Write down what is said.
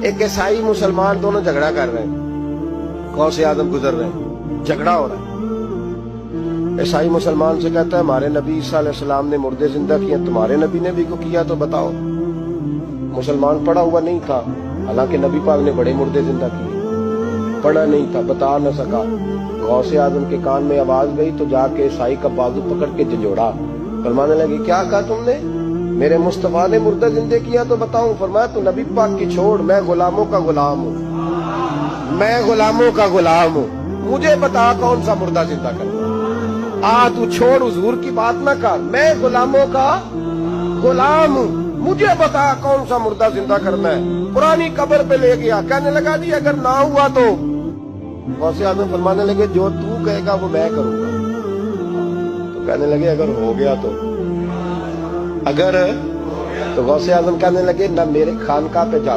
ایک عیسائی مسلمان دونوں جھگڑا کر رہے ہیں، غوث اعظم گزر رہے ہیں، جھگڑا ہو رہا ہے۔ عیسائی مسلمان سے کہتا ہے ہمارے نبی عیسیٰ علیہ السلام نے مردے زندہ کیے، تمہارے نبی نے بھی کو کیا تو بتاؤ۔ مسلمان پڑھا ہوا نہیں تھا، حالانکہ نبی پاک نے بڑے مردے زندہ کیے، پڑھا نہیں تھا، بتا نہ سکا۔ غوث اعظم کے کان میں آواز گئی تو جا کے عیسائی کا بازو پکڑ کے جھنجھوڑا، فرمانے لگی کیا کہا تم نے؟ میرے مصطفیٰ نے مردہ زندہ کیا تو بتاؤں؟ فرمایا تو نبی پاک کی چھوڑ، میں غلاموں کا غلام ہوں، میں غلاموں کا غلام ہوں، مجھے بتا کون سا مردہ زندہ کرنا۔ تو چھوڑ حضور کی بات نہ کر، میں غلاموں کا غلام ہوں، مجھے بتا کون سا مردہ زندہ کرنا ہے۔ پرانی قبر پہ لے گیا، کہنے لگا جی اگر نہ ہوا تو؟ غوث اعظم فرمانے لگے جو تو کہے گا وہ میں کروں گا۔ تو کہنے لگے اگر ہو گیا تو؟ اگر تو غوث اعظم کہنے لگے نہ میرے خانقاہ پہ جا